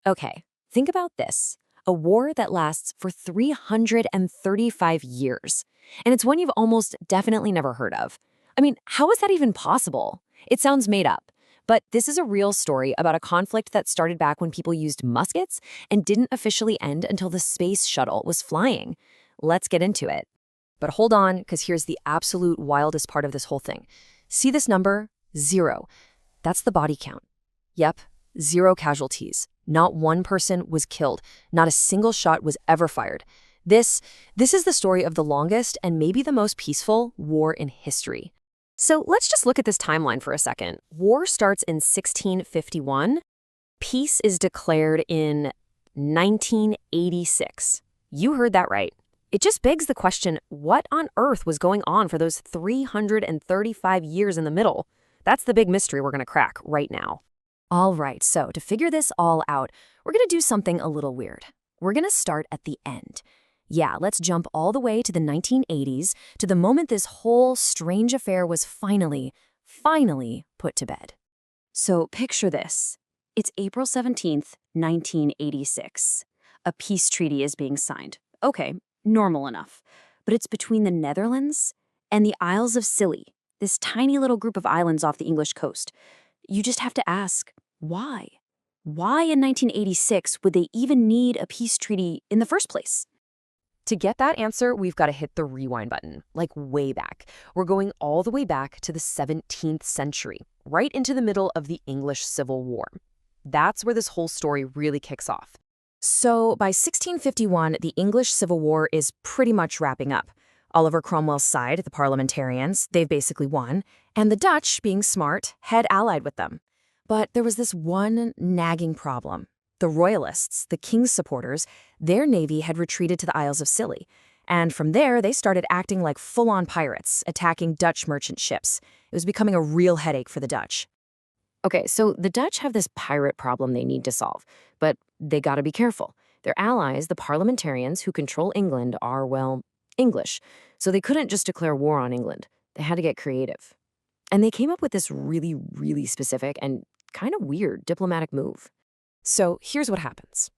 Okay, think about this. A war that lasts for 335 years. And it's one you've almost definitely never heard of. I mean, how is that even possible? It sounds made up. But this is a real story about a conflict that started back when people used muskets and didn't officially end until the space shuttle was flying. Let's get into it. But hold on, because here's the absolute wildest part of this whole thing. See this number? 0. That's the body count. Yep, 0 casualties. Not one person was killed. Not a single shot was ever fired. This is the story of the longest and maybe the most peaceful war in history. So let's just look at this timeline for a second. War starts in 1651. Peace is declared in 1986. You heard that right. It just begs the question, what on earth was going on for those 335 years in the middle? That's the big mystery we're going to crack right now. All right, so to figure this all out, we're going to do something a little weird. We're going to start at the end. Yeah, let's jump all the way to the 1980s, to the moment this whole strange affair was finally put to bed. So picture this. It's April 17th, 1986. A peace treaty is being signed. Okay, normal enough. But it's between the Netherlands and the Isles of Scilly, this tiny little group of islands off the English coast. You just have to ask, why? Why in 1986 would they even need a peace treaty in the first place? To get that answer, we've got to hit the rewind button, like way back. We're going all the way back to the 17th century, right into the middle of the English Civil War. That's where this whole story really kicks off. So by 1651, the English Civil War is pretty much wrapping up. Oliver Cromwell's side, the parliamentarians, they've basically won, and the Dutch, being smart, had allied with them. But there was this one nagging problem. The Royalists, the king's supporters, their navy had retreated to the Isles of Scilly. And from there, they started acting like full-on pirates, attacking Dutch merchant ships. It was becoming a real headache for the Dutch. Okay, so the Dutch have this pirate problem they need to solve, but they gotta be careful. Their allies, the parliamentarians who control England, are, well, English. So they couldn't just declare war on England. They had to get creative. And they came up with this really specific and kind of weird diplomatic move. So here's what happens.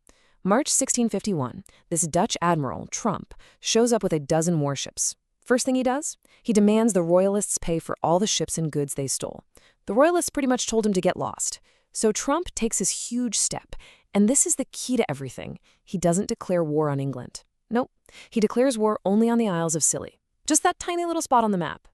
March 1651, this Dutch admiral, Trump, shows up with a dozen warships. First thing he does? He demands the Royalists pay for all the ships and goods they stole. The Royalists pretty much told him to get lost. So Trump takes this huge step, and this is the key to everything. He doesn't declare war on England. Nope, he declares war only on the Isles of Scilly. Just that tiny little spot on the map.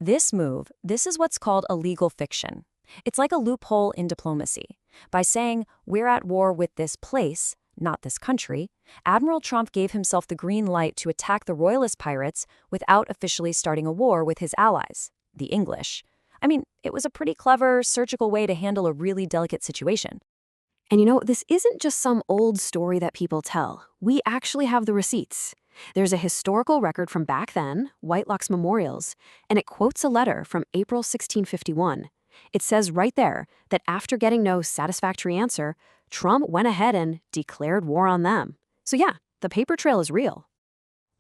This is what's called a legal fiction. It's like a loophole in diplomacy. By saying, we're at war with this place, not this country, Admiral Trump gave himself the green light to attack the Royalist pirates without officially starting a war with his allies, the English. I mean, it was a pretty clever, surgical way to handle a really delicate situation. And you know, this isn't just some old story that people tell. We actually have the receipts. There's a historical record from back then, Whitelock's Memorials, and it quotes a letter from April 1651. It says right there that after getting no satisfactory answer, Trump went ahead and declared war on them. So yeah, the paper trail is real.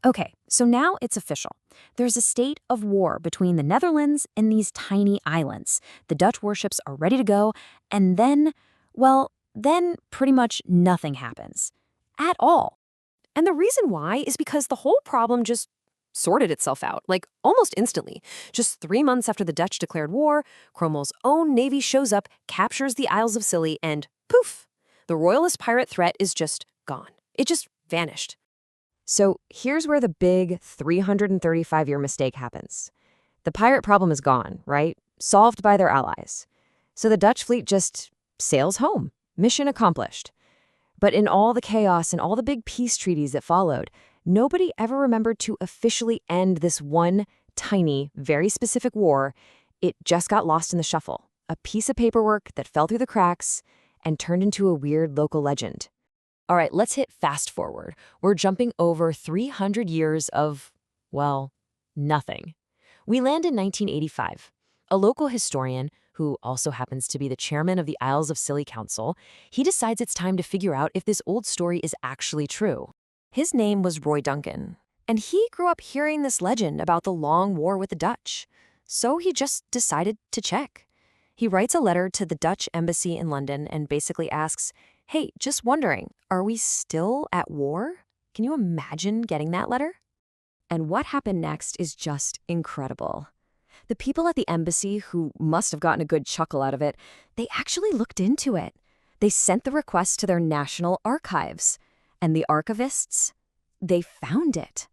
Okay, so now it's official. There's a state of war between the Netherlands and these tiny islands. The Dutch warships are ready to go, and then pretty much nothing happens. At all. And the reason why is because the whole problem just sorted itself out, like almost instantly. Just 3 months after the Dutch declared war, Cromwell's own navy shows up, captures the Isles of Scilly, and poof! The Royalist pirate threat is just gone. It just vanished. So here's where the big 335-year mistake happens. The pirate problem is gone, right? Solved by their allies. So the Dutch fleet just sails home. Mission accomplished. But in all the chaos and all the big peace treaties that followed, nobody ever remembered to officially end this one tiny, very specific war. It just got lost in the shuffle. A piece of paperwork that fell through the cracks and turned into a weird local legend. All right, let's hit fast forward. We're jumping over 300 years of, well, nothing. We land in 1985. A local historian, who also happens to be the chairman of the Isles of Scilly Council, he decides it's time to figure out if this old story is actually true. His name was Roy Duncan, and he grew up hearing this legend about the long war with the Dutch. So he just decided to check. He writes a letter to the Dutch embassy in London and basically asks, Hey, just wondering, are we still at war? Can you imagine getting that letter? And what happened next is just incredible. The people at the embassy, who must have gotten a good chuckle out of it, they actually looked into it. They sent the request to their national archives. And the archivists, they found it.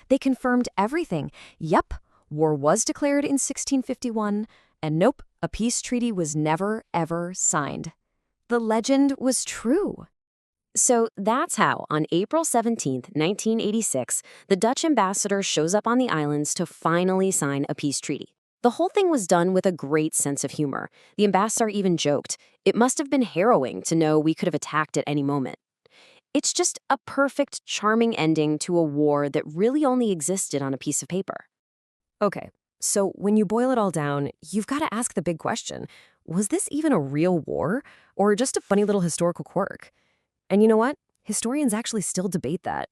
They confirmed everything. Yep, war was declared in 1651, and nope, a peace treaty was never, ever signed. The legend was true. So that's how, on April 17th, 1986, the Dutch ambassador shows up on the islands to finally sign a peace treaty. The whole thing was done with a great sense of humor. The ambassador even joked, "It must have been harrowing to know we could have attacked at any moment." It's just a perfect, charming ending to a war that really only existed on a piece of paper. Okay, so when you boil it all down, you've got to ask the big question. Was this even a real war, or just a funny little historical quirk? And you know what? Historians actually still debate that.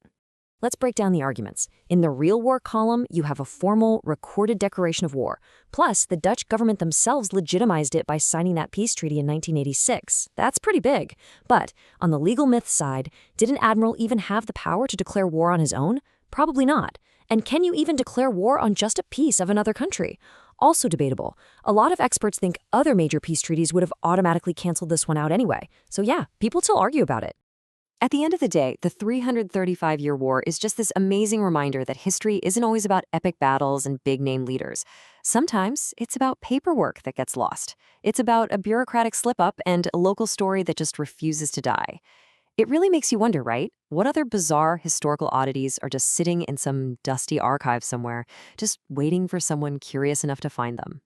Let's break down the arguments. In the real war column, you have a formal, recorded declaration of war. Plus, the Dutch government themselves legitimized it by signing that peace treaty in 1986. That's pretty big. But on the legal myth side, did an admiral even have the power to declare war on his own? Probably not. And can you even declare war on just a piece of another country? Also debatable. A lot of experts think other major peace treaties would have automatically canceled this one out anyway. So yeah, people still argue about it. At the end of the day, the 335-year war is just this amazing reminder that history isn't always about epic battles and big-name leaders. Sometimes it's about paperwork that gets lost. It's about a bureaucratic slip-up and a local story that just refuses to die. It really makes you wonder, right? What other bizarre historical oddities are just sitting in some dusty archive somewhere, just waiting for someone curious enough to find them?